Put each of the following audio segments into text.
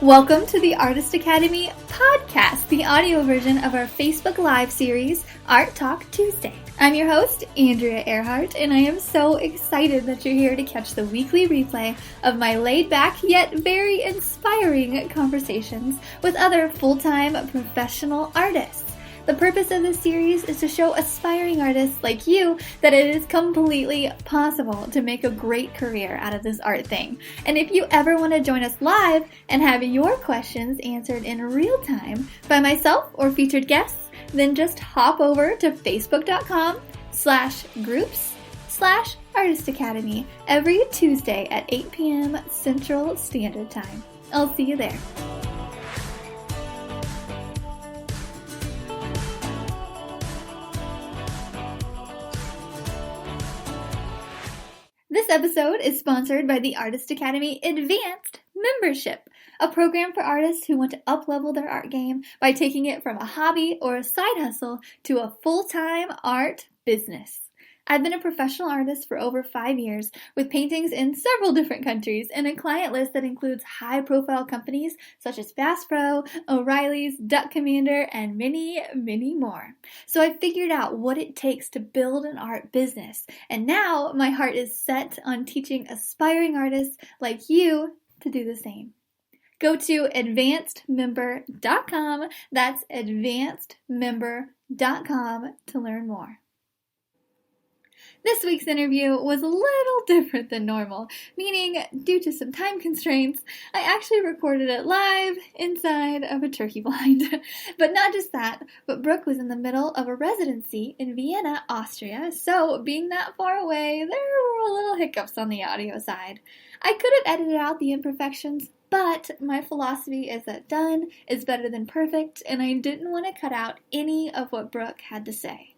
Welcome to the Artist Academy podcast, the audio version of our Facebook Live series, Art Talk Tuesday. I'm your host, Andrea Earhart, and I am so excited that you're here to catch the weekly replay of my laid-back yet very inspiring conversations with other full-time professional artists. The purpose of this series is to show aspiring artists like you that it is completely possible to make a great career out of this art thing. And if you ever want to join us live and have your questions answered in real time by myself or featured guests, then just hop over to facebook.com/groups/Artist Academy every Tuesday at 8 p.m. Central Standard Time. I'll see you there. This episode is sponsored by the Artist Academy Advanced Membership, a program for artists who want to up-level their art game by taking it from a hobby or a side hustle to a full-time art business. I've been a professional artist for over 5 years with paintings in several different countries and a client list that includes high-profile companies such as Bass Pro, O'Reilly's, Duck Commander, and many, many more. So I figured out what it takes to build an art business, and now my heart is set on teaching aspiring artists like you to do the same. Go to advancedmember.com, that's advancedmember.com to learn more. This week's interview was a little different than normal, meaning due to some time constraints, I actually recorded it live inside of a turkey blind. But not just that, but Brooke was in the middle of a residency in Vienna, Austria, so being that far away, there were little hiccups on the audio side. I could have edited out the imperfections, but my philosophy is that done is better than perfect, and I didn't want to cut out any of what Brooke had to say.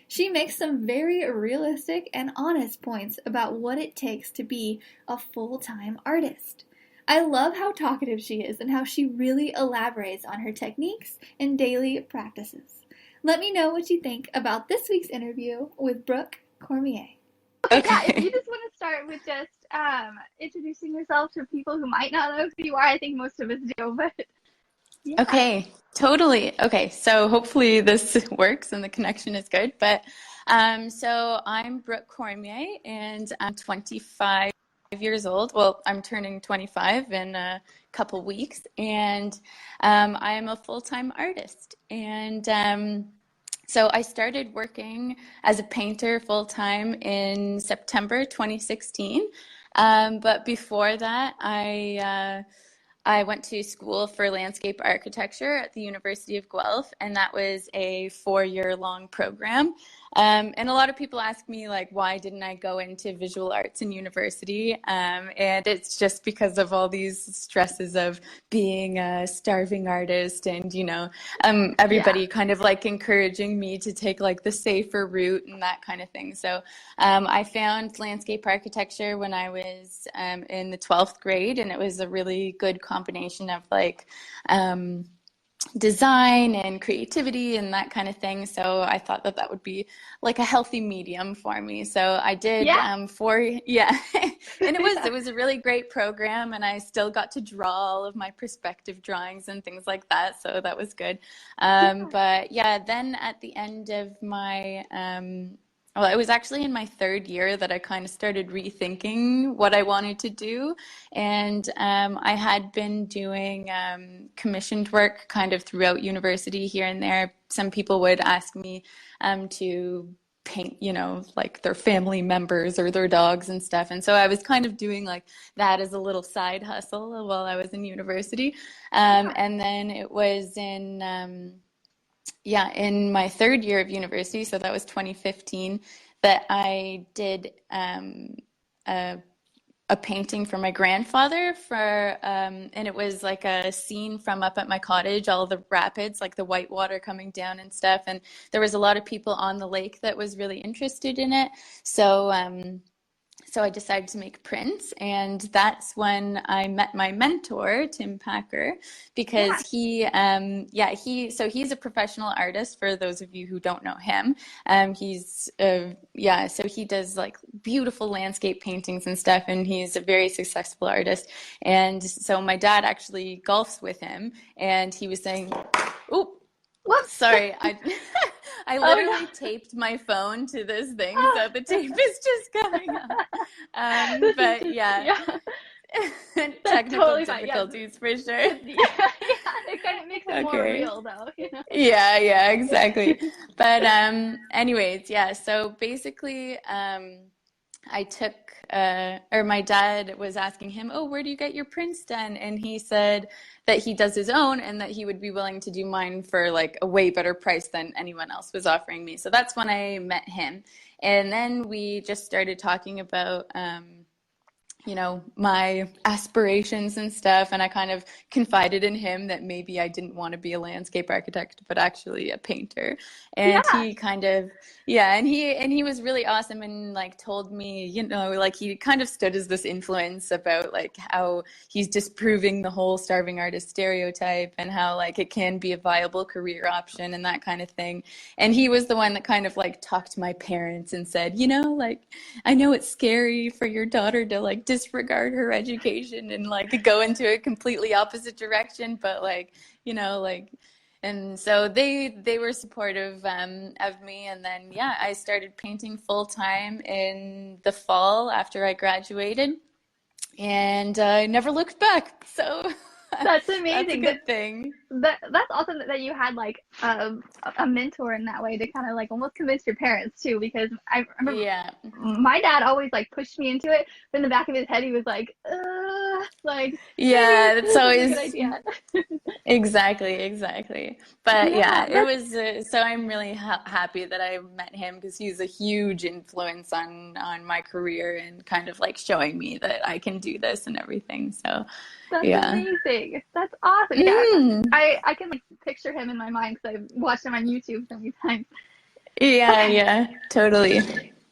She makes some very realistic and honest points about what it takes to be a full-time artist. I love how talkative she is and how she really elaborates on her techniques and daily practices. Let me know what you think about this week's interview with Brooke Cormier. Okay. Yeah, if you just want to start with just introducing yourself to people who might not know who you are. I think most of us do, but yeah. Okay, totally. Okay, so hopefully this works and the connection is good. But so I'm Brooke Cormier and I'm 25 years old. Well, I'm turning 25 in a couple weeks, and I am a full-time artist. And so I started working as a painter full-time in September 2016. But before that, I went to school for landscape architecture at the University of Guelph, and that was a 4-year-long program. And a lot of people ask me, like, why didn't I go into visual arts in university? And it's just because of all these stresses of being a starving artist and, everybody kind of like encouraging me to take like the safer route and that kind of thing. So I found landscape architecture when I was in the 12th grade, and it was a really good combination of like design and creativity and that kind of thing. So I thought that would be like a healthy medium for me. So I did and it was a really great program, and I still got to draw all of my perspective drawings and things like that. So that was good. But yeah, then at the end of my well, it was actually in my 3rd year that I kind of started rethinking what I wanted to do. And I had been doing commissioned work kind of throughout university here and there. Some people would ask me to paint, like their family members or their dogs and stuff. And so I was kind of doing like that as a little side hustle while I was in university. And then it was in my 3rd year of university, so that was 2015, that I did a painting for my grandfather and it was like a scene from up at my cottage, all the rapids, like the white water coming down and stuff. And there was a lot of people on the lake that was really interested in it. So so I decided to make prints, and that's when I met my mentor, Tim Packer, because Yeah. he's a professional artist. For those of you who don't know him, so he does like beautiful landscape paintings and stuff, and he's a very successful artist. And so my dad actually golfs with him, and he was saying, "Oh, Whoops. sorry, I." I Oh no. literally taped my phone to this thing, so the tape is just coming up. This is But just, yeah, yeah, that's technical totally fine. Yeah, difficulties for sure. yeah, yeah. It kind of makes it more Okay. real, though. Yeah, Yeah. exactly. But anyways, yeah, so basically I took or my dad was asking him, "Oh, where do you get your prints done?" And he said that he does his own and that he would be willing to do mine for like a way better price than anyone else was offering me. So that's when I met him. And then we just started talking about my aspirations and stuff. And I kind of confided in him that maybe I didn't want to be a landscape architect, but actually a painter. And Yeah. he kind of, yeah, and he was really awesome and like told me, like he kind of stood as this influence about like how he's disproving the whole starving artist stereotype and how like it can be a viable career option and that kind of thing. And he was the one that kind of like talked to my parents and said, like I know it's scary for your daughter to like disregard her education and like go into a completely opposite direction, but like, like, and so they were supportive of me. And then, yeah, I started painting full time in the fall after I graduated, and I never looked back. So That's that's a amazing. good thing. That's awesome that you had like a mentor in that way to kind of like almost convince your parents too, because I remember Yeah. my dad always like pushed me into it, but in the back of his head he was like maybe Yeah, this that's isn't a good always idea. exactly. But yeah, Yeah, it was so I'm really happy that I met him because he's a huge influence on my career and kind of like showing me that I can do this and everything. So, that's yeah. amazing. That's awesome. Yeah, Mm, I can like picture him in my mind because I've watched him on YouTube so many times. Okay. yeah, totally.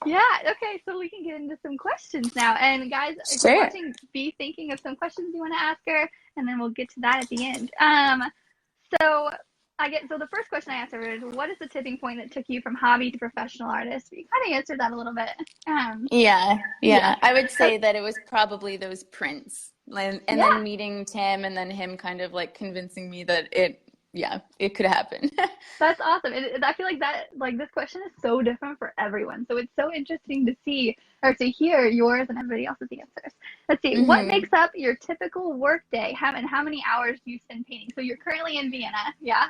Yeah, okay, so we can get into some questions now. And guys, if you're Sure. watching, be thinking of some questions you want to ask her, and then we'll get to that at the end. So so the first question I asked her is, what is the tipping point that took you from hobby to professional artist? You kind of answered that a little bit. Um, Yeah, yeah. yeah. I would Uh, say that it was probably those prints. And yeah, then meeting Tim and then him kind of like convincing me that it could happen. that's awesome. I feel like this question is so different for everyone. So it's so interesting to see or to hear yours and everybody else's answers. Let's see, what hmm makes up your typical work day? And how many hours do you spend painting? So you're currently in Vienna, yeah?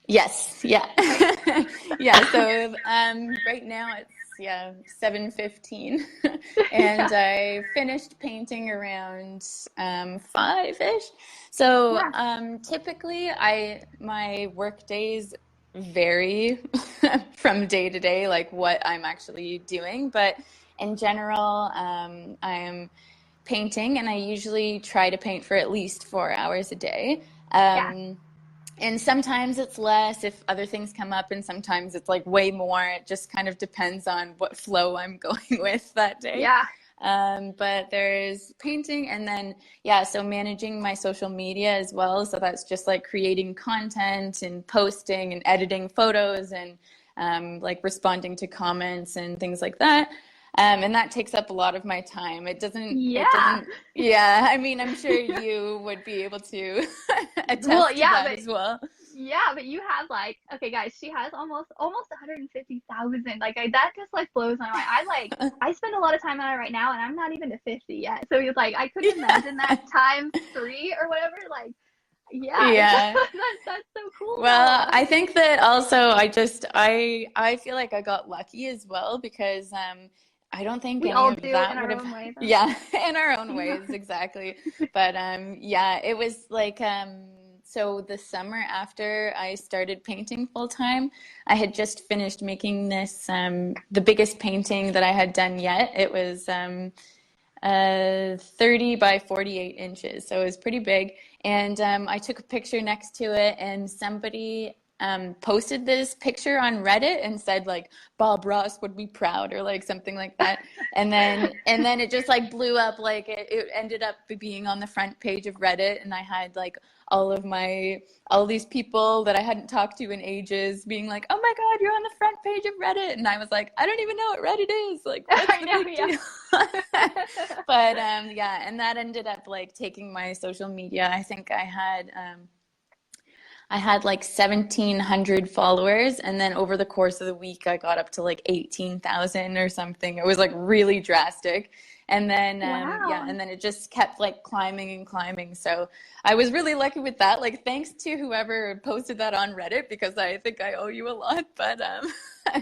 Yes, yeah. Okay. Yeah, so right now it's 7:15 and Yeah, I finished painting around 5-ish. So yeah, typically my work days vary from day to day, like what I'm actually doing, but in general, I'm painting and I usually try to paint for at least 4 hours a day. yeah, And sometimes it's less if other things come up, and sometimes it's like way more. It just kind of depends on what flow I'm going with that day. yeah, But there's painting, and then, yeah, so managing my social media as well. So that's just like creating content and posting and editing photos and like responding to comments and things like that. And that takes up a lot of my time. It yeah. doesn't, yeah, I mean, I'm sure you would be able to Well, attest to yeah, that but as well. you have like okay, guys. She has almost 150,000. That just like blows my mind. I spend a lot of time on it right now, and I'm not even to 50 yet. So it's like I couldn't imagine that times three or whatever. Like, yeah, Yeah. that's so cool Well, though. I think that also I feel like I got lucky as well because I don't think We any all of do in that would our have own ways. yeah, in our own Yeah, ways, exactly. But yeah, it was like so the summer after I started painting full time, I had just finished making this the biggest painting that I had done yet. It was 30 by 48 inches. So it was pretty big. And I took a picture next to it, and somebody posted this picture on Reddit and said like Bob Ross would be proud or like something like that. And then it just like blew up. Like it ended up being on the front page of Reddit, and I had like all these people that I hadn't talked to in ages being like, "Oh my God, you're on the front page of Reddit." And I was like, "I don't even know what Reddit is. Like, what's the big deal?" But yeah, and that ended up like taking my social media. I think I had like 1,700 followers, and then over the course of the week, I got up to like 18,000 or something. It was like really drastic. And then, Wow. and then it just kept like climbing and climbing. So I was really lucky with that. Like, thanks to whoever posted that on Reddit, because I think I owe you a lot. But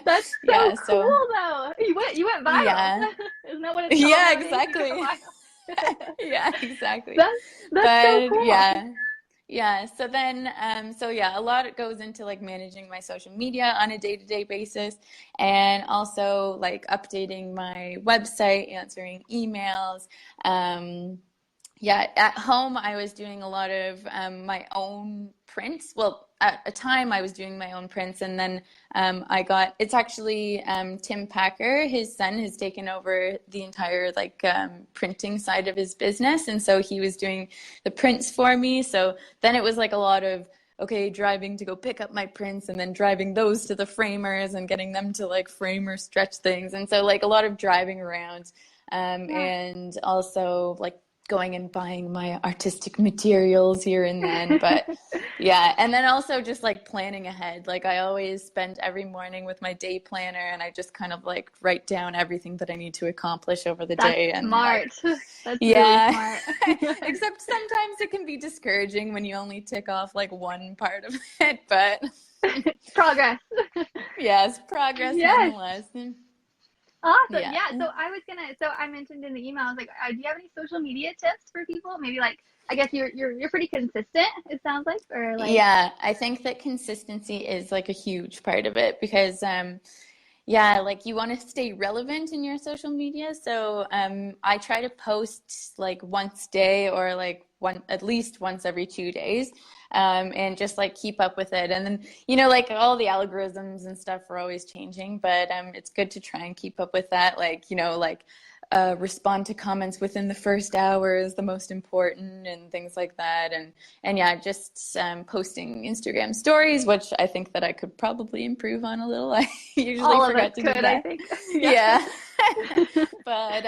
That's so yeah, cool, so though. You went viral. yeah, Isn't that what it's called yeah, nowadays? You go exactly. viral. Yeah, exactly. That's so But cool. yeah. Yeah, so then, so yeah, a lot goes into like managing my social media on a day-to-day basis, and also like updating my website, answering emails. Um, yeah, at home I was doing a lot of my own prints. Well, at a time I was doing my own prints, and then it's actually Tim Packer, his son, has taken over the entire like printing side of his business, and so he was doing the prints for me. So then it was like a lot of okay, driving to go pick up my prints and then driving those to the framers and getting them to like frame or stretch things, and so like a lot of driving around, Yeah. and also like going and buying my artistic materials here and then. But yeah, and then also just like planning ahead. Like I always spend every morning with my day planner, and I just kind of like write down everything that I need to accomplish over the That's day. And like, smart. That's really yeah, smart. except sometimes it can be discouraging when you only tick off like one part of it. But Progress. yes, progress Yes. nonetheless. Awesome. Yeah. Yeah. So I mentioned in the email, I was like, do you have any social media tips for people? Maybe like, I guess you're pretty consistent, it sounds like, or like, Yeah, I think that consistency is like a huge part of it because yeah, like you want to stay relevant in your social media. So I try to post like once a day or like at least once every 2 days, and just like keep up with it. And then, like all the algorithms and stuff are always changing, but it's good to try and keep up with that. Like, like respond to comments within the first hour is the most important and things like that. And yeah, just posting Instagram stories, which I think that I could probably improve on a little. I usually all of us forget to do could, I that. think. Yeah. Yeah. But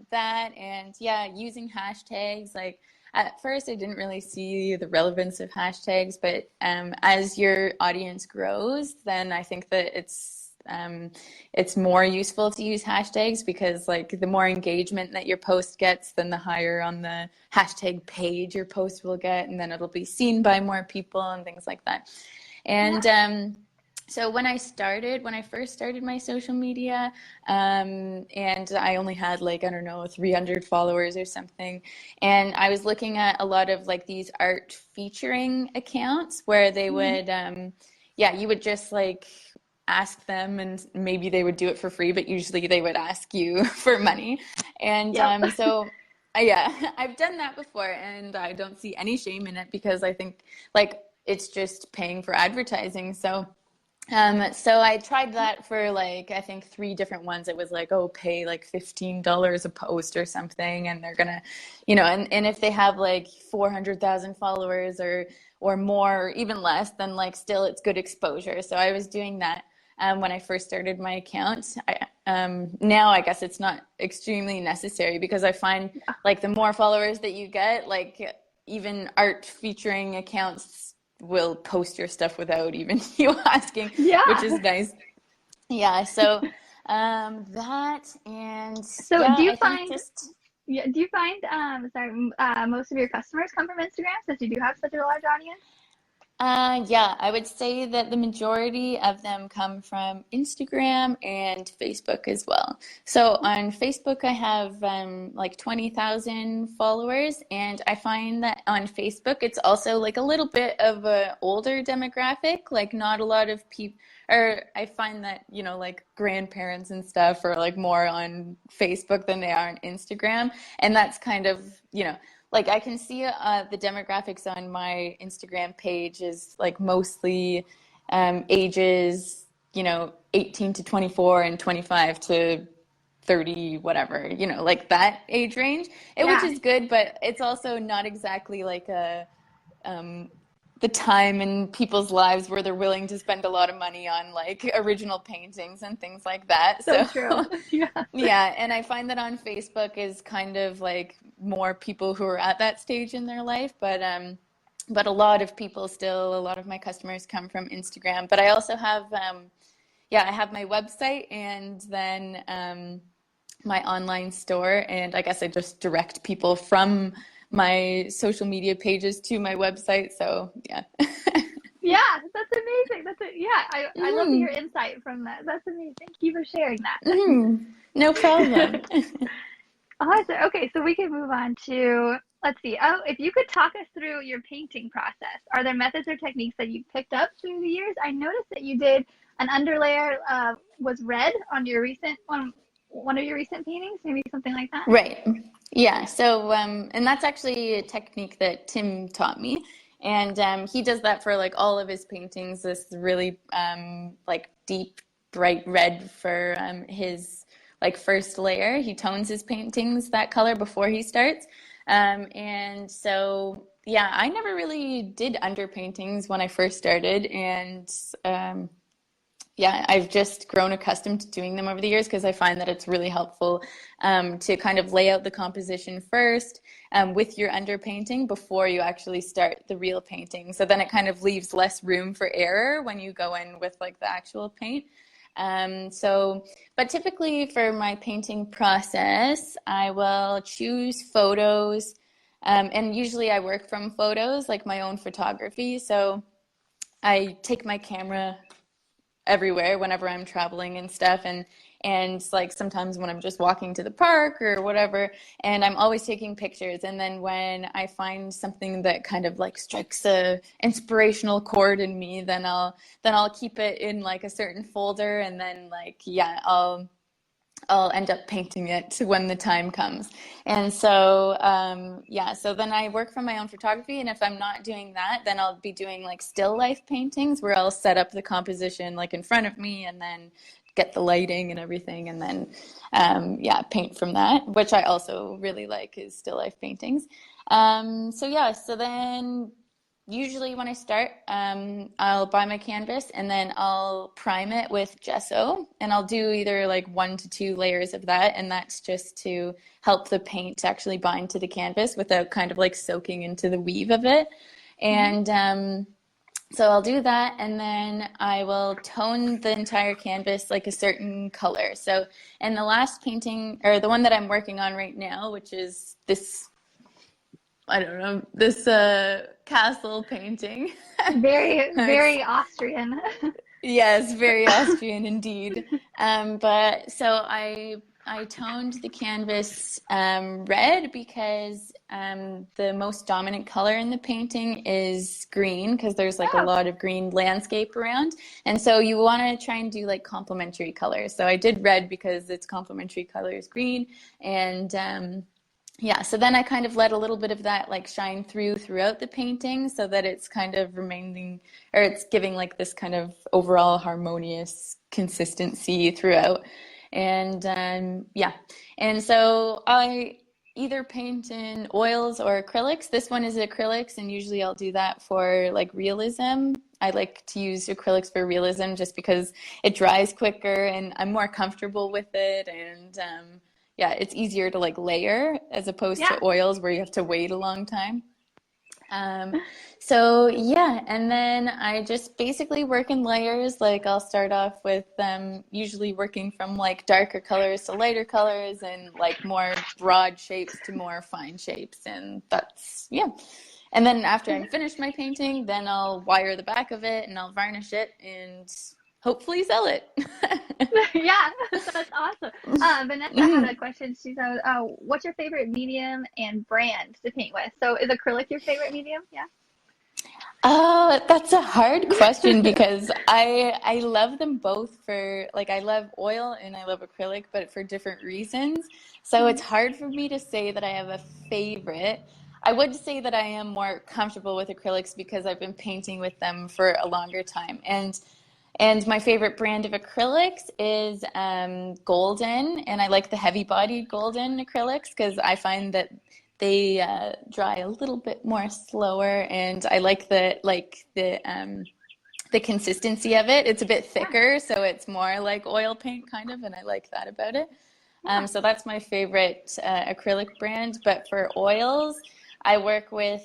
that, and yeah, using hashtags. Like at first I didn't really see the relevance of hashtags, but as your audience grows, then I think that it's more useful to use hashtags, because like the more engagement that your post gets, then the higher on the hashtag page your post will get, and then it'll be seen by more people and things like that. And Yeah. so when I first started my social media, and I only had like, I don't know, 300 followers or something. And I was looking at a lot of like these art featuring accounts where they would, yeah, you would just like ask them and maybe they would do it for free, but usually they would ask you for money. And Yep. so yeah, I've done that before, and I don't see any shame in it because I think like it's just paying for advertising. So I tried that for like, I think 3 different ones. It was like, oh, pay like $15 a post or something, and they're gonna, and if they have like 400,000 followers or more, or even less, then like still it's good exposure. So I was doing that when I first started my account. Now I guess it's not extremely necessary, because I find like the more followers that you get, like even art featuring accounts will post your stuff without even you asking, which Yeah. is nice. Yeah, so that, and So yeah, do you I think find just yeah, do you find most of your customers come from Instagram, since you do have such a large audience? yeah, I would say that the majority of them come from Instagram and Facebook as well. So on Facebook, I have like 20,000 followers, and I find that on Facebook, it's also like a little bit of an older demographic, like not a lot of people, or I find that, like grandparents and stuff are like more on Facebook than they are on Instagram. And that's kind of, like I can see the demographics on my Instagram page is like mostly ages, 18 to 24 and 25 to 30, whatever, like that age range, which Yeah. is good, but it's also not exactly like um, the time in people's lives where they're willing to spend a lot of money on like original paintings and things like that. So So true. Yeah. yeah, and I find that on Facebook is kind of like more people who are at that stage in their life, but a lot of people still, a lot of my customers come from Instagram. But I also have I have my website and then my online store, and I guess I just direct people from my social media pages to my website. So yeah. Yeah, that's amazing. Yeah, I love to hear Mm, insight from that. That's amazing. Thank you for sharing that. no problem. Awesome. Okay, so we can move on to, let's see. Oh, if you could talk us through your painting process. Are there methods or techniques that you picked up through the years? I noticed that you did an underlayer was red on your recent one of your recent paintings, maybe something like that. Right. Yeah. So, and that's actually a technique that Tim taught me. And he does that for like all of his paintings, this really like deep, bright red for his like first layer. He tones his paintings that color before he starts. And so, yeah, I never really did underpaintings when I first started. And yeah, I've just grown accustomed to doing them over the years because I find that it's really helpful to kind of lay out the composition first with your underpainting before you actually start the real painting. So then it kind of leaves less room for error when you go in with like the actual paint. But typically for my painting process, I will choose photos, and usually I work from photos, like my own photography. So I take my camera everywhere whenever I'm traveling and stuff, and like sometimes when I'm just walking to the park or whatever, and I'm always taking pictures. And then when I find something that kind of like strikes a inspirational chord in me, then I'll keep it in like a certain folder, and then like yeah, I'll end up painting it when the time comes. And so, yeah, so then I work from my own photography. And if I'm not doing that, then I'll be doing like still life paintings where I'll set up the composition like in front of me and then get the lighting and everything. And then, yeah, paint from that, which I also really like is still life paintings. So, yeah, so then usually when I start, I'll buy my canvas and then I'll prime it with gesso, and I'll do either like 1 to 2 layers of that, and that's just to help the paint to actually bind to the canvas without kind of like soaking into the weave of it. Hmm. And so I'll do that, and then I will tone the entire canvas like a certain color. So, and the last painting, or the one that I'm working on right now, which is this, I don't know, this castle painting. Very, It's, very Austrian. yes, very Austrian indeed. But so I toned the canvas red because the most dominant color in the painting is green because there's like a Oh, lot of green landscape around. And so you want to try and do like complementary colors. So I did red because its complementary color is green. And yeah, so then I kind of let a little bit of that like shine throughout the painting so that it's kind of remaining, or it's giving like this kind of overall harmonious consistency throughout. And yeah, and so I either paint in oils or acrylics. This one is acrylics, and usually I'll do that for like realism. I like to use acrylics for realism just because it dries quicker and I'm more comfortable with it. And yeah, it's easier to like layer as opposed yeah. to oils where you have to wait a long time. Um, so yeah, and then I just basically work in layers. Like I'll start off with usually working from like darker colors to lighter colors and like more broad shapes to more fine shapes. And that's, yeah. And then after I'm finished my painting, then I'll wire the back of it and I'll varnish it and hopefully sell it. Yeah, that's awesome. Vanessa had a question. She said, "What's your favorite medium and brand to paint with?" So, is acrylic your favorite medium? Yeah. Oh, that's a hard question because I love them both for like I love oil and I love acrylic, but for different reasons. So it's Mhm. hard for me to say that I have a favorite. I would say that I am more comfortable with acrylics because I've been painting with them for a longer time. And my favorite brand of acrylics is Golden, and I like the heavy-bodied Golden acrylics because I find that they dry a little bit more slower, and I like the consistency of it. It's a bit Yeah, thicker, so it's more like oil paint kind of, and I like that about it. yeah. So that's my favorite acrylic brand. But for oils, I work with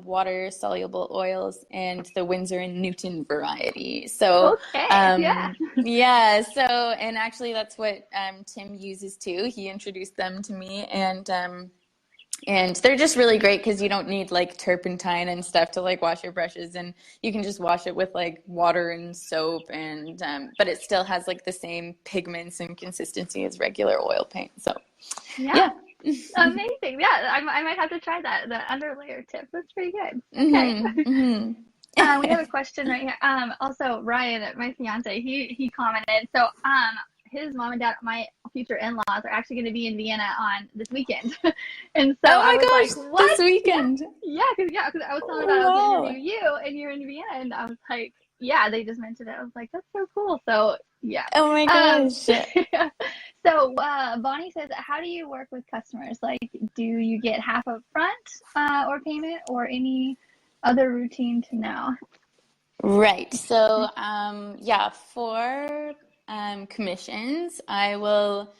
water soluble oils and the Winsor and Newton variety. So Okay, yeah. yeah, so and actually that's what Tim uses too. He introduced them to me, and they're just really great because you don't need like turpentine and stuff to like wash your brushes, and you can just wash it with like water and soap, and but it still has like the same pigments and consistency as regular oil paint. So Yeah, yeah. amazing. Yeah, I might have to try that, the underlayer tip. That's pretty good. Okay. Hmm. We have a question right here. Also Ryan, my fiance, he commented. So, his mom and dad, my future in-laws, are actually going to be in Vienna on this weekend, and so Oh I my was like, gosh, this "What? Yeah, weekend. because I was telling them I was going to Wow. interview you, and you're in Vienna, and I was like, yeah, they just mentioned it. I was like, that's so cool. So yeah. Oh my Um, gosh. so Bonnie says, how do you work with customers? Like, do you get half up front, or payment, or any other routine to know? Right. So, yeah, for commissions, I will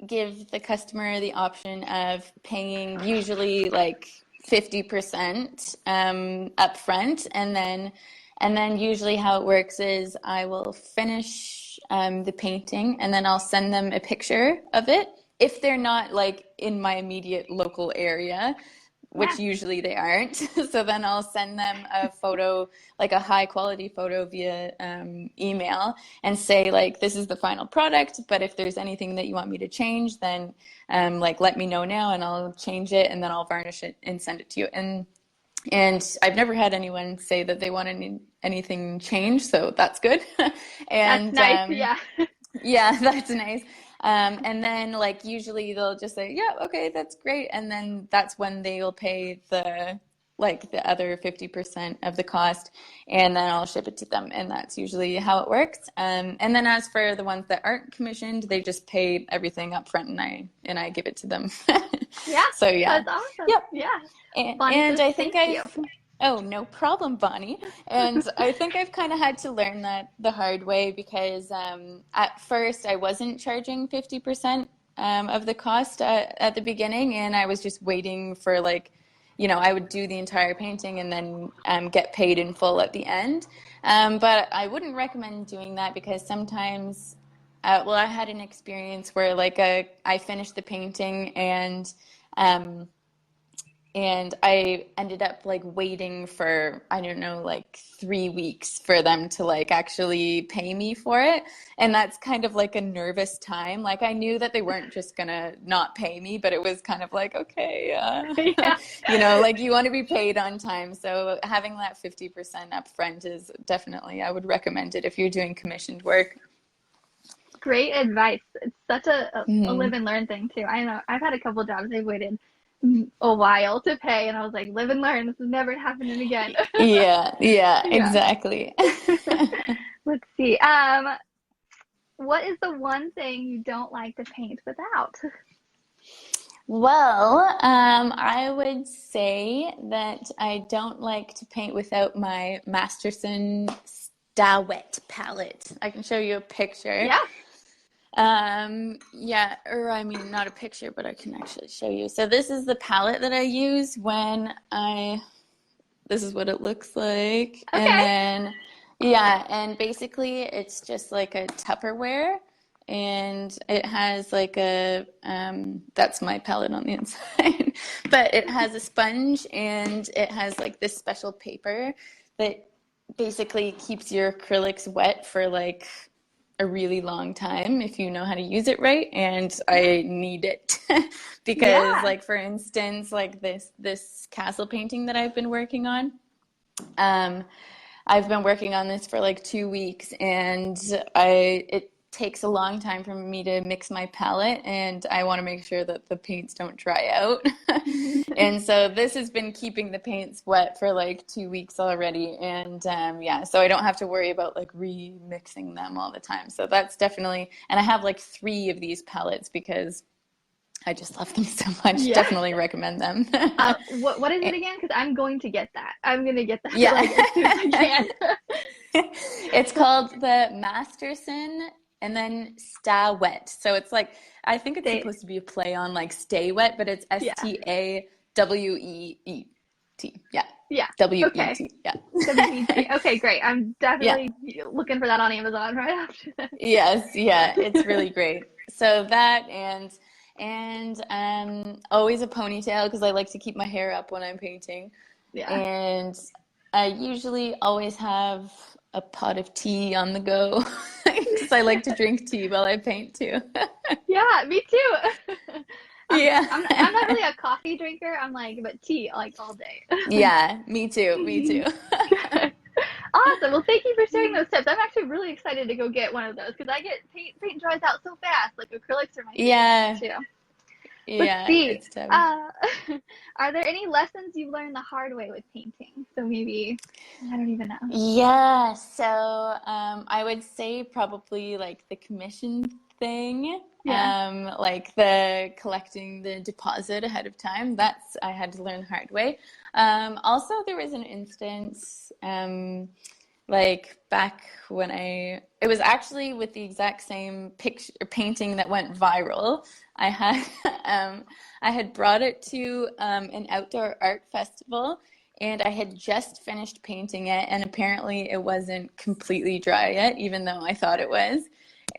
give the customer the option of paying usually like 50% upfront, and then usually how it works is I will finish the painting, and then I'll send them a picture of it if they're not like in my immediate local area, Yeah. which usually they aren't. So then I'll send them a photo, like a high quality photo via email, and say like, this is the final product, but if there's anything that you want me to change, then like let me know now and I'll change it, and then I'll varnish it and send it to you. And I've never had anyone say that they want anything changed, so that's good. That's And nice. Yeah. yeah, that's nice. And then like usually they'll just say, yeah, okay, that's great. And then that's when they'll pay the other 50% of the cost, and then I'll ship it to them. And that's usually how it works. And then as for the ones that aren't commissioned, they just pay everything up front, and I give it to them. Yeah. So yeah. That's awesome. Yep. Yeah. And, Bonnie and says, I think thank you. oh, no problem, Bonnie. And I think I've kind of had to learn that the hard way because at first I wasn't charging 50% of the cost at the beginning, and I was just waiting for like, I would do the entire painting and then get paid in full at the end. But I wouldn't recommend doing that because sometimes, well, I had an experience where like I finished the painting um, and I ended up like waiting for, I don't know, like 3 weeks for them to like actually pay me for it. And that's kind of like a nervous time. Like I knew that they weren't just gonna not pay me, but it was kind of like, okay, Yeah. like you want to be paid on time. So having that 50% upfront is definitely, I would recommend it if you're doing commissioned work. Great advice. It's such a live Mhm. and learn thing too. I know I've had a couple jobs they've waited a while to pay, and I was like, live and learn. This is never happening again. Yeah, yeah, Yeah. exactly. Let's see. What is the one thing you don't like to paint without? Well, I would say that I don't like to paint without my Masterson Stawet palette. I can show you a picture. Yeah. Yeah, or I mean, not a picture, but I can actually show you. So this is the palette that I use this is what it looks like. And Okay. then, yeah, and basically it's just like a Tupperware, and it has like that's my palette on the inside, but it has a sponge, and it has like this special paper that basically keeps your acrylics wet for like a really long time if you know how to use it right, and Yeah. I need it because Yeah. like for instance like this castle painting that I've been working on, um I've been working on this for like 2 weeks, and it takes a long time for me to mix my palette, and I want to make sure that the paints don't dry out. And so this has been keeping the paints wet for like 2 weeks already. And yeah, so I don't have to worry about like remixing them all the time. So that's definitely, and I have like 3 of these palettes because I just love them so much. Yeah. Definitely recommend them. What is it again? Because I'm going to get that. I'm going to get that Yeah. like as soon as I can. It's called the Masterson and then Sta Wet. So it's like, I think it's supposed to be a play on like stay wet, but it's Yeah. Staweet. Yeah. Yeah. WET. Okay. Yeah. WET. Okay, great. I'm definitely looking for that on Amazon right after this. Yes, yeah, it's really great. So that and always a ponytail because I like to keep my hair up when I'm painting. Yeah. And I usually always have a pot of tea on the go because I like to drink tea while I paint too. Yeah, me too. Yeah. I'm not really a coffee drinker. I'm like, but tea like all day. Yeah, me too. Me too. Awesome. Well, thank you for sharing those tips. I'm actually really excited to go get one of those because I get paint dries out so fast. Like acrylics are my Yeah. favorite too. Let's Yeah, see. it's tough. Are there any lessons you've learned the hard way with painting? So maybe, I don't even know. Yeah, so I would say probably like the commission thing, Yeah. like the collecting the deposit ahead of time. That's I had to learn the hard way. Also, there was an instance like back when it was actually with the exact same picture painting that went viral. I had I had brought it to an outdoor art festival. And I had just finished painting it, and apparently it wasn't completely dry yet, even though I thought it was.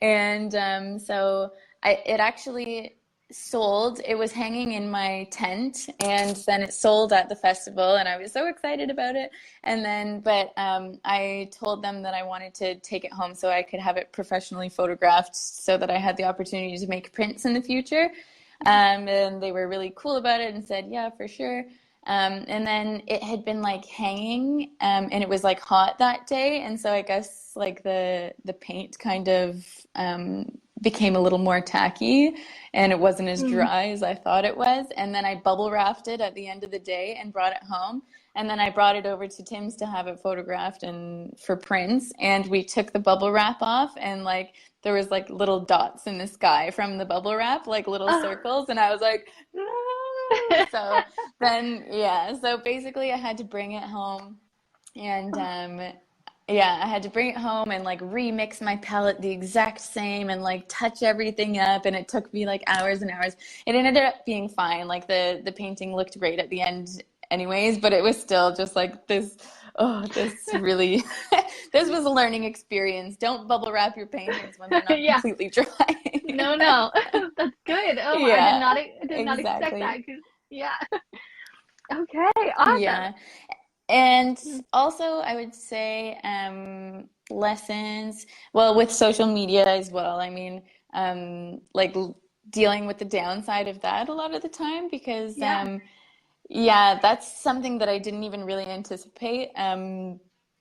And so it actually sold. It was hanging in my tent, and then it sold at the festival, and I was so excited about it. And then, but I told them that I wanted to take it home so I could have it professionally photographed so that I had the opportunity to make prints in the future. And they were really cool about it and said, yeah, for sure. And then it had been like hanging, and it was like hot that day, and so I guess like the paint kind of became a little more tacky, and it wasn't as dry as I thought it was. And then I bubble wrapped it at the end of the day and brought it home. And then I brought it over to Tim's to have it photographed and for prints. And we took the bubble wrap off, and like there was like little dots in the sky from the bubble wrap, like little circles, and I was like, no. So then, yeah, so basically I had to bring it home and yeah, I had to bring it home and like remix my palette the exact same and like touch everything up, and it took me like hours and hours. It ended up being fine. Like the painting looked great at the end anyways, but it was still just like this really this was a learning experience. Don't bubble wrap your paintings when they're not Yeah. completely dry. No. That's good. Oh, Yeah, I did not expect exactly. that. Yeah. Okay, awesome. Yeah. And also, I would say lessons, well, with social media as well. I mean, like dealing with the downside of that a lot of the time because, Yeah. yeah, that's something that I didn't even really anticipate.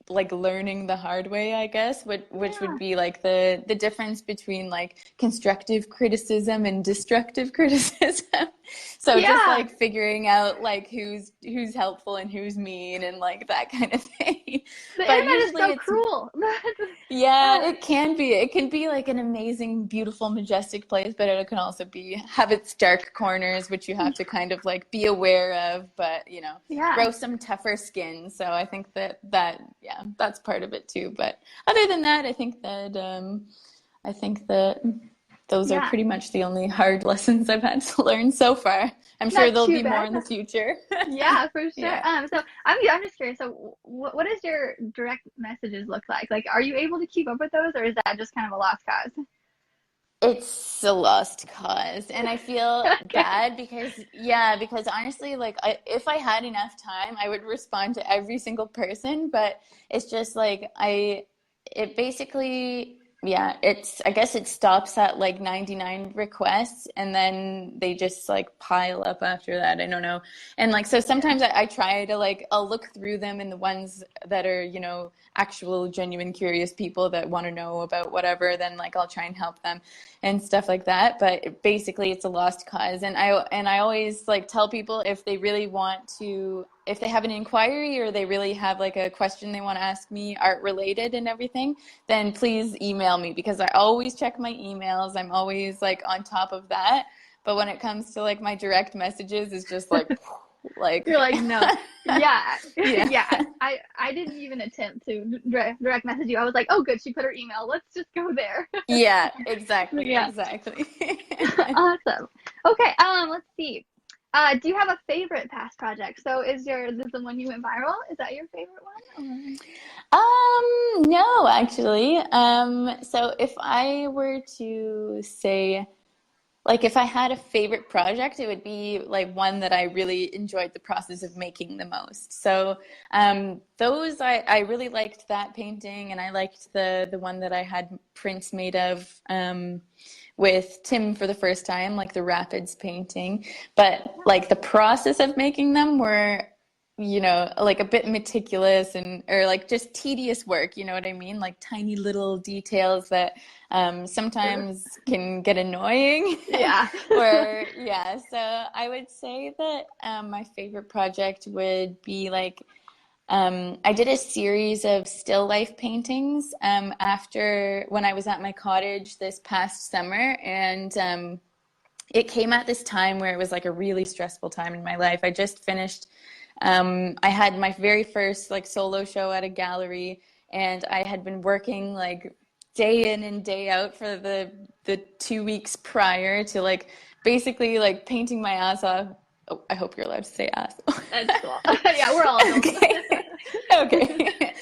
Like learning the hard way, I guess, which would Yeah. be like the difference between like constructive criticism and destructive criticism. So just Yeah. like figuring out like who's helpful and who's mean and like that kind of thing. The But internet is usually so it's cruel. yeah, it can be. It can be like an amazing, beautiful, majestic place, but it can also have its dark corners, which you have to kind of like be aware of, but Yeah. grow some tougher skin. So I think that yeah, that's part of it too. But other than that, I think that those are Yeah. pretty much the only hard lessons I've had to learn so far. I'm sure Not there'll too be more bad. in the future. Yeah, for sure. Yeah. So I'm just curious. So what does your direct messages look like? Like, are you able to keep up with those, or is that just kind of a lost cause? It's a lost cause, and I feel Okay. bad because honestly, like if I had enough time, I would respond to every single person, but it's just like it basically yeah, I guess it stops at like 99 requests and then they just like pile up after that. I don't know. And like, so sometimes I try to like, I'll look through them and the ones that are, actual genuine curious people that want to know about whatever, then like I'll try and help them and stuff like that. But basically it's a lost cause. And I always like tell people if they really want to, if they have an inquiry or they really have like a question they want to ask me art related and everything, then please email me because I always check my emails. I'm always like on top of that. But when it comes to like my direct messages, it's just like You're like, no. Yeah. yeah. Yeah. I didn't even attempt to direct message you. I was like, oh, good. She put her email. Let's just go there. Yeah, exactly. Yeah. Exactly. Awesome. Okay. Let's see. Do you have a favorite past project? So is this the one you went viral? Is that your favorite one? No, actually. So if I were to say, like, if I had a favorite project, it would be like one that I really enjoyed the process of making the most. So, those I really liked that painting, and I liked the one that I had prints made of, with Tim for the first time, like the Rapids painting. But like the process of making them were, like a bit meticulous and or like just tedious work, you know what I mean? Like tiny little details that sometimes can get annoying. Yeah. Yeah, so I would say that my favorite project would be like I did a series of still life paintings after when I was at my cottage this past summer, and it came at this time where it was like a really stressful time in my life. I just finished, I had my very first like solo show at a gallery, and I had been working like day in and day out for the 2 weeks prior to like basically like painting my ass off. Oh, I hope you're allowed to say ass. That's cool. Yeah, we're all adults. Okay. Okay.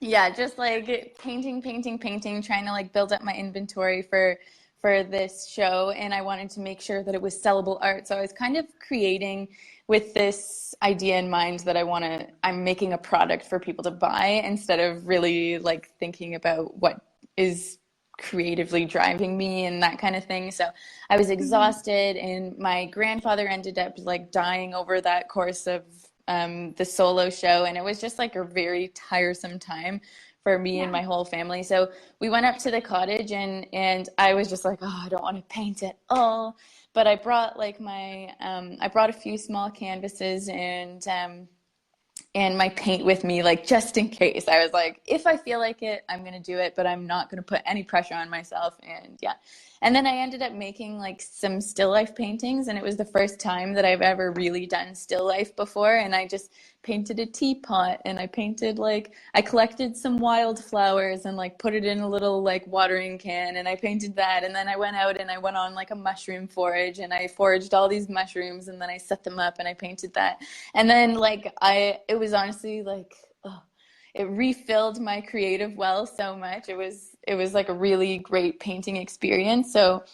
Yeah, just like painting, trying to like build up my inventory for this show, and I wanted to make sure that it was sellable art. So I was kind of creating with this idea in mind that I'm making a product for people to buy instead of really like thinking about what is creatively driving me and that kind of thing. So I was exhausted, and my grandfather ended up like dying over that course of the solo show, and it was just like a very tiresome time for me and my whole family. So we went up to the cottage, and I was just like, oh, I don't want to paint at all. But I brought like I brought a few small canvases and my paint with me, like just in case. I was like, if I feel like it, I'm gonna do it, but I'm not gonna put any pressure on myself. And yeah. And then I ended up making like some still life paintings, and it was the first time that I've ever really done still life before. And I just painted a teapot, and I collected some wildflowers and like put it in a little like watering can, and I painted that. And then I went out and I went on like a mushroom forage, and I foraged all these mushrooms, and then I set them up and I painted that. And then like it was honestly like, oh, it refilled my creative well so much. It was like a really great painting experience. So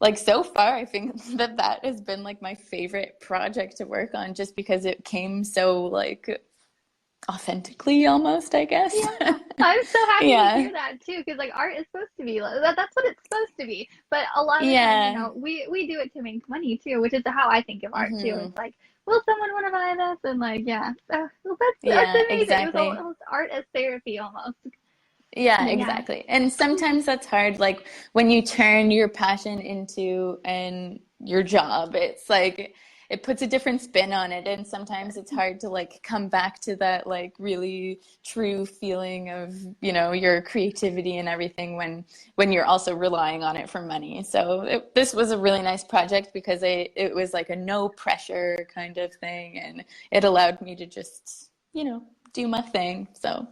like so far, I think that has been like my favorite project to work on, just because it came so like authentically almost, I guess. Yeah, I'm so happy to Yeah. hear that too, because like art is supposed to be like that. That's what it's supposed to be. But a lot of the time, Yeah. we do it to make money too, which is how I think of art too. Hmm. It's like, will someone want to buy this? And like, yeah, well, that's Yeah, amazing. It was exactly. almost art as therapy almost. Yeah, But yeah, exactly. And sometimes that's hard, like when you turn your passion into your job, it's like it puts a different spin on it. And sometimes it's hard to like come back to that like really true feeling of, your creativity and everything when you're also relying on it for money. So this was a really nice project because it was like a no pressure kind of thing, and it allowed me to just, do my thing. So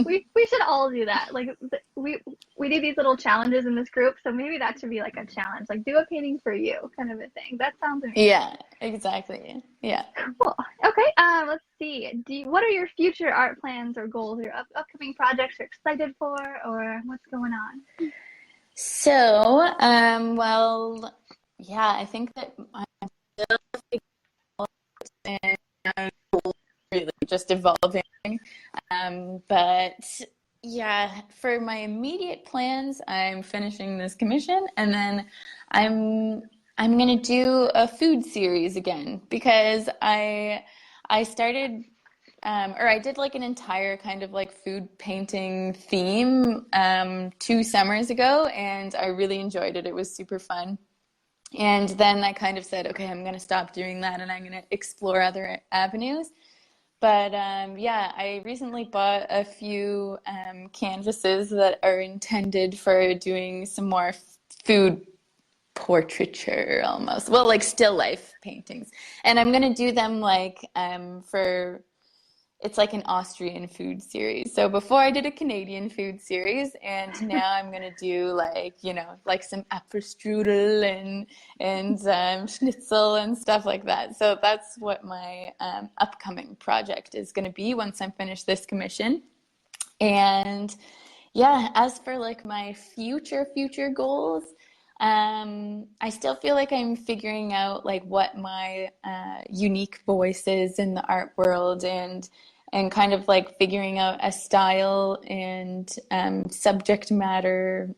we should all do that. Like we do these little challenges in this group, so maybe that should be like a challenge, like do a painting for you, kind of a thing. That sounds amazing. yeah, exactly. Yeah. Cool. Okay. Let's see. What are your future art plans or goals, or upcoming projects you're excited for, or what's going on? So, well, yeah, I think that I'm still and really just evolving. But Yeah, for my immediate plans, I'm finishing this commission and then I'm I'm gonna do a food series again because I started or I did like an entire kind of like food painting theme 2 summers ago and I really enjoyed it. It was super fun. And then I kind of said, okay, I'm gonna stop doing that and I'm gonna explore other avenues. But yeah, I recently bought a few canvases that are intended for doing some more food portraiture almost. Well, like still life paintings. And I'm gonna do them like for it's like an Austrian food series. So before I did a Canadian food series, and now I'm gonna do like, like some Apfelstrudel and schnitzel and stuff like that. So that's what my upcoming project is gonna be once I'm finished this commission. And yeah, as for like my future goals, I still feel like I'm figuring out like what my unique voice is in the art world and kind of like figuring out a style and subject matter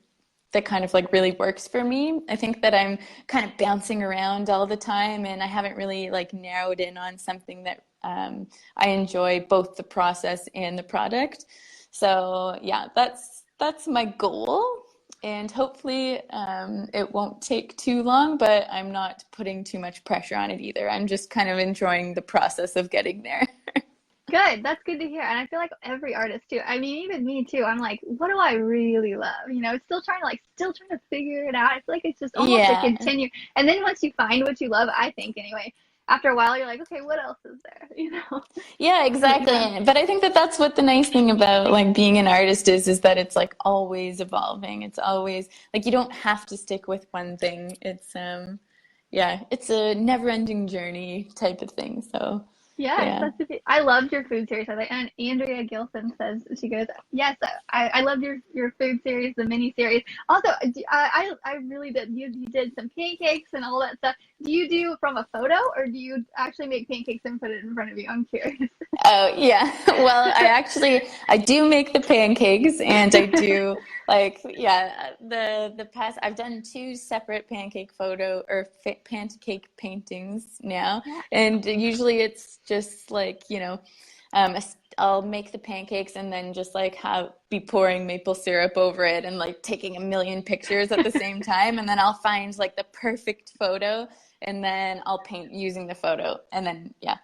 that kind of like really works for me. I think that I'm kind of bouncing around all the time and I haven't really like narrowed in on something that I enjoy both the process and the product. So yeah, that's my goal. And hopefully it won't take too long, but I'm not putting too much pressure on it either. I'm just kind of enjoying the process of getting there. Good. That's good to hear. And I feel like every artist too. I mean, even me too. I'm like, what do I really love? Still trying to figure it out. I feel like it's just almost a Yeah. continue. And then once you find what you love, I think anyway, after a while you're like, okay, what else is there? Yeah, exactly. Yeah. But I think that that's what the nice thing about like being an artist is that it's like always evolving. It's always like you don't have to stick with one thing. It's yeah, it's a never-ending journey type of thing. So, Yes, yeah. I loved your food series. And Andrea Gilson says she goes, yes, I loved your food series, the mini series. Also, I really did. You did some pancakes and all that stuff. Do you do from a photo or do you actually make pancakes and put it in front of you? I'm curious. Oh, yeah. Well, I do make the pancakes and I do like yeah, the past I've done two separate pancake photo or pancake paintings now. Yeah. And usually it's just like, I'll make the pancakes and then just like have be pouring maple syrup over it and like taking a million pictures at the same time and then I'll find like the perfect photo and then I'll paint using the photo and then yeah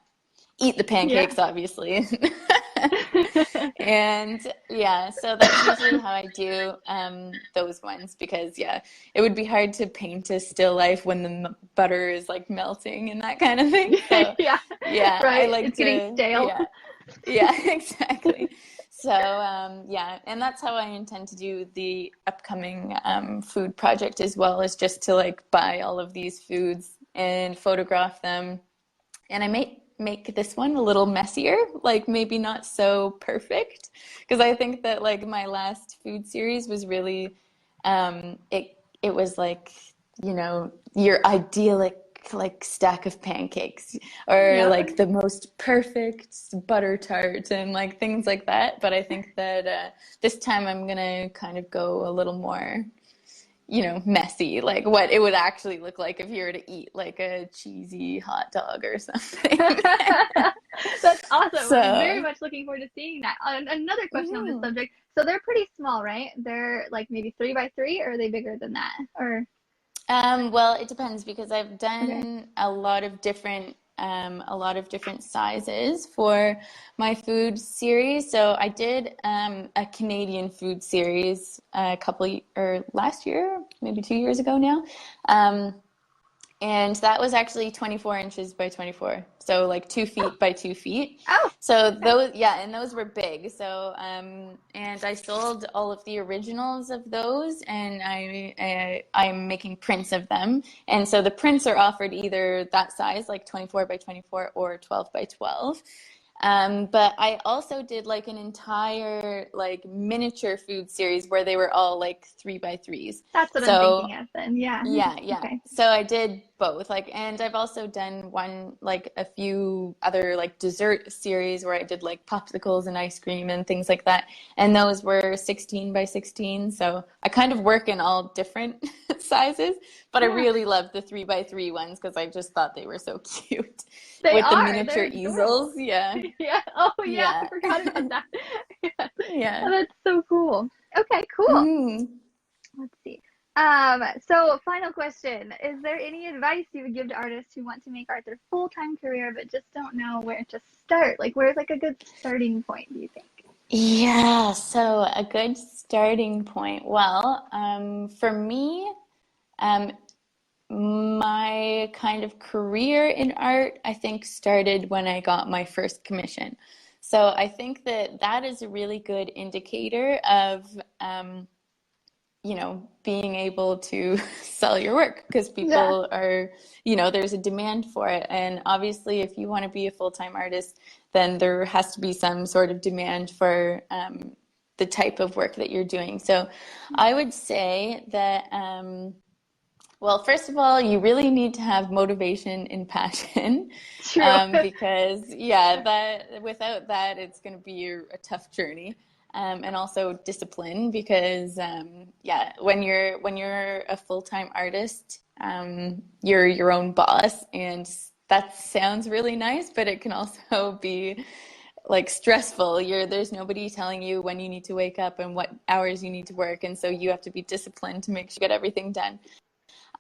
eat the Yeah. pancakes, obviously. And yeah, so that's usually how I do those ones because yeah, it would be hard to paint a still life when the butter is like melting and that kind of thing. So Yeah. yeah, I Right. like It's getting to stale. yeah, exactly. So yeah, and that's how I intend to do the upcoming food project as well, is just to like buy all of these foods and photograph them and I may make this one a little messier, like maybe not so perfect, because I think that like my last food series was really, it was like, your idyllic like stack of pancakes or Yeah. like the most perfect butter tart and like things like that. But I think that this time I'm gonna kind of go a little more messy, like what it would actually look like if you were to eat like a cheesy hot dog or something. That's awesome. I'm very So, much looking forward to seeing that. Another question on this mhm. subject. So they're pretty small, right? They're like maybe 3 by 3, or are they bigger than that? Or Well, it depends because I've okay, done a lot of different sizes for my food series. So I did a Canadian food series a or last year, maybe 2 years ago now. Um, And that was actually 24 inches by 24. So like 2 feet by 2 feet. oh, So okay, those, yeah, and those were big. So, and I sold all of the originals of those and I'm making prints of them. And so the prints are offered either that size, like 24 by 24 or 12 by 12. But I also did like an entire like miniature food series where they were all like 3 by 3s. that's what I'm So thinking of then. Yeah, yeah, yeah. okay, So I did. both. Like, and I've also done one, like a few other like dessert series where I did like popsicles and ice cream and things like that. And those were 16 by 16. So I kind of work in all different sizes, but I Yeah, really love the 3 by 3 ones because I just thought they were so cute they with the are. They're miniature adorable. easels. Yeah. Yeah. Oh, yeah. I Yeah. forgot about that. Yeah. Oh, Yeah. that's so cool. Okay, cool. Mm. Let's see. So final question. Is there any advice you would give to artists who want to make art their full-time career but just don't know where to start? Like, where's like a good starting point, do you think? Yeah, so a good starting point. Well, for me, um, my kind of career in art, I think, started when I got my first commission. So I think that that is a really good indicator of, being able to sell your work because Yeah. people are, there's a demand for it. And obviously, if you want to be a full-time artist, then there has to be some sort of demand for the type of work that you're doing. So I would say that, well, first of all, you really need to have motivation and passion, True. because yeah, that without that, it's going to be a tough journey. And also discipline because yeah, when you're a full-time artist, you're your own boss, and that sounds really nice, but it can also be like stressful. There's nobody telling you when you need to wake up and what hours you need to work, and so you have to be disciplined to make sure you get everything done.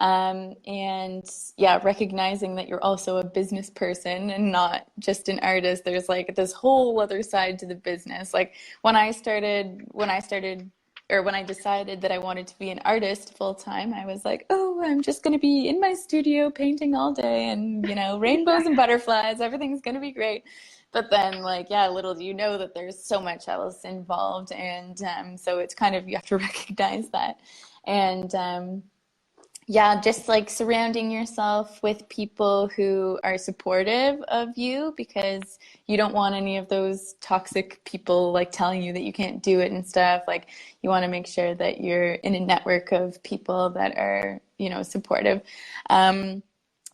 And yeah, recognizing that you're also a business person and not just an artist. There's like this whole other side to the business. Like when I decided that I wanted to be an artist full time, I was like, oh, I'm just going to be in my studio painting all day and, rainbows and butterflies, everything's going to be great. But then, like, yeah, little do you know that there's so much else involved. And so it's kind of, you have to recognize that. And yeah, just like surrounding yourself with people who are supportive of you because you don't want any of those toxic people like telling you that you can't do it and stuff. Like you want to make sure that you're in a network of people that are, supportive. Um,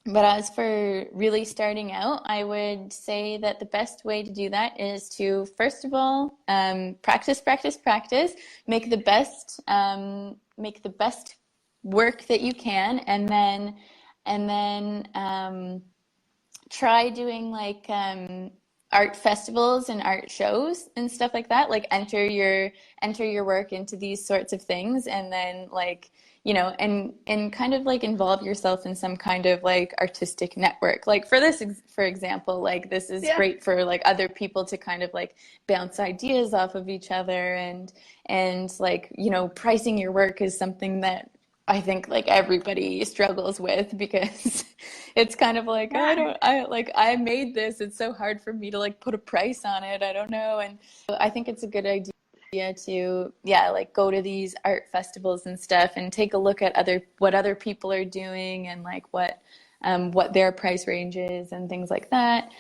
but as for really starting out, I would say that the best way to do that is to, first of all, practice, practice, practice, make the best work that you can, and then try doing like art festivals and art shows and stuff like that. Like enter your work into these sorts of things, and then like and kind of like involve yourself in some kind of like artistic network. Like for example, like this is Yeah. great for like other people to kind of like bounce ideas off of each other, and like pricing your work is something that I think like everybody struggles with because it's kind of like Yeah. I made this. It's so hard for me to like put a price on it. I don't know. And I think it's a good idea to, yeah, like go to these art festivals and stuff and take a look at what other people are doing and like what their price range is and things like that.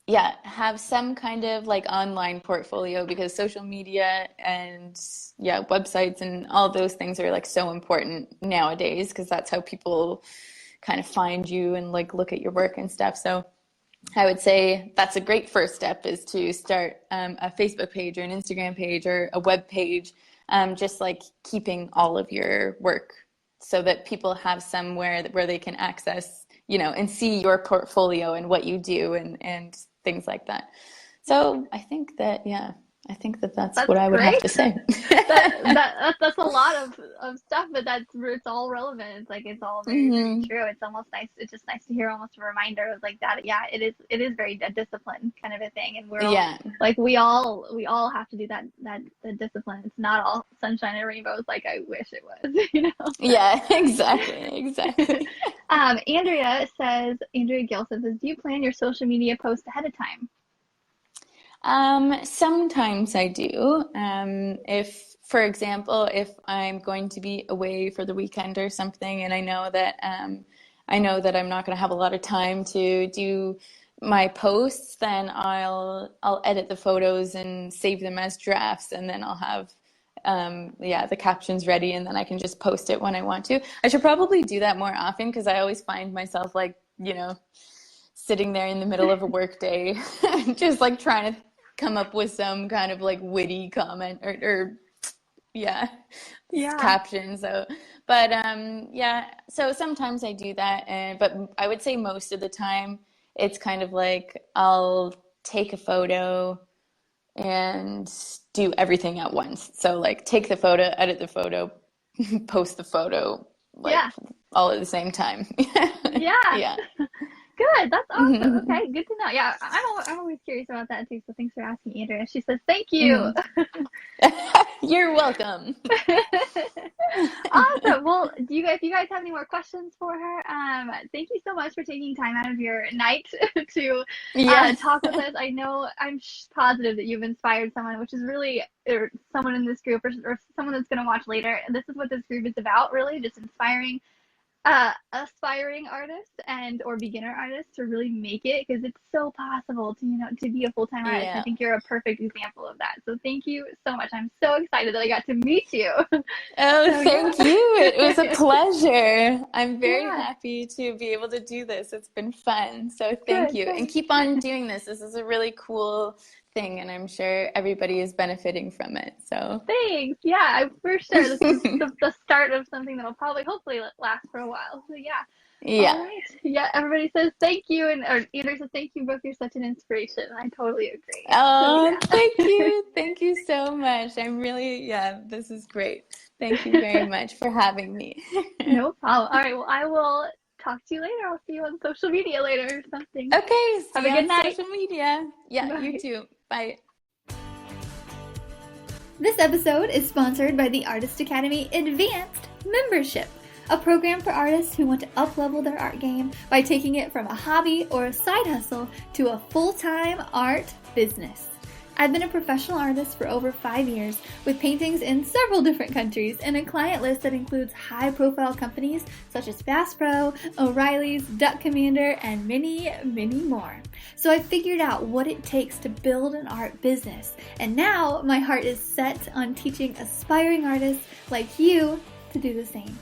Yeah, have some kind of like online portfolio because social media and yeah, websites and all those things are like so important nowadays because that's how people kind of find you and like look at your work and stuff. So I would say that's a great first step is to start a Facebook page or an Instagram page or a web page, just like keeping all of your work so that people have somewhere where they can access, and see your portfolio and what you do and things like that. So I think that, yeah, I think that that's That's what I would have great. to say. That's a lot of stuff, but it's all relevant. It's like it's all very, very Hmm. true. It's almost nice. It's just nice to hear almost a reminder of like that. Yeah, it is very a discipline kind of a thing, and we're all Yeah. like we all have to do that the discipline. It's not all sunshine and rainbows like I wish it was. Yeah, exactly. Exactly. Andrea Gill says, do you plan your social media posts ahead of time? Sometimes I do. For example, if I'm going to be away for the weekend or something, and I know that I'm not going to have a lot of time to do my posts, then I'll edit the photos and save them as drafts, and then I'll have the captions ready, and then I can just post it when I want to. I should probably do that more often because I always find myself like, sitting there in the middle of a work day, just like trying to come up with some kind of like witty comment or yeah, caption. So, but so sometimes I do that, but I would say most of the time it's kind of like I'll take a photo and do everything at once. So like take the photo, edit the photo, post the photo, like all at the same time. Yeah. Good. That's awesome. Mm-hmm. Okay, good to know. Yeah, I'm always curious about that too. So thanks for asking, Andrea. She says thank you. You're welcome. Awesome. Well, if you guys have any more questions for her, thank you so much for taking time out of your night to talk with us. I know I'm positive that you've inspired someone, which is really or someone in this group or someone that's going to watch later. And this is what this group is about, really, just inspiring aspiring artists or beginner artists to really make it, because it's so possible to be a full-time artist. I think you're a perfect example of that. So thank you so much. I'm so excited that I got to meet you. Oh, thank you. It was a pleasure. I'm very happy to be able to do this. It's been fun. So thank you. And keep on doing this. This is a really cool thing, and I'm sure everybody is benefiting from it. So thanks. Yeah, for sure. This is the start of something that'll hopefully last for a while. So all right. Everybody says thank you, or Andrew says thank you, Brooke. You're such an inspiration. I totally agree. Oh, thank you. Thank you so much. I'm really, this is great. Thank you very much for having me. No problem. All right, well, I will talk to you later. I'll see you on social media later or something. Okay, have a good night. Social media. Yeah, Bye. You too. Bye. This episode is sponsored by the Artist Academy Advanced Membership, a program for artists who want to up-level their art game by taking it from a hobby or a side hustle to a full-time art business. I've been a professional artist for over 5 years, with paintings in several different countries and a client list that includes high-profile companies such as Bass Pro, O'Reilly's, Duck Commander, and many, many more. So I figured out what it takes to build an art business, and now my heart is set on teaching aspiring artists like you to do the same.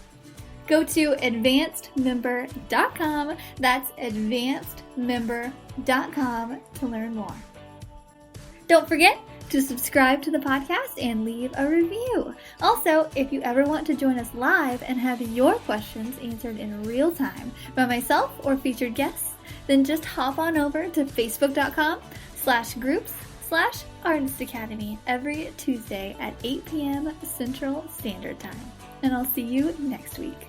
Go to advancedmember.com, that's advancedmember.com to learn more. Don't forget to subscribe to the podcast and leave a review. Also, if you ever want to join us live and have your questions answered in real time by myself or featured guests, then just hop on over to facebook.com/groups/Artist Academy every Tuesday at 8 p.m. Central Standard Time. And I'll see you next week.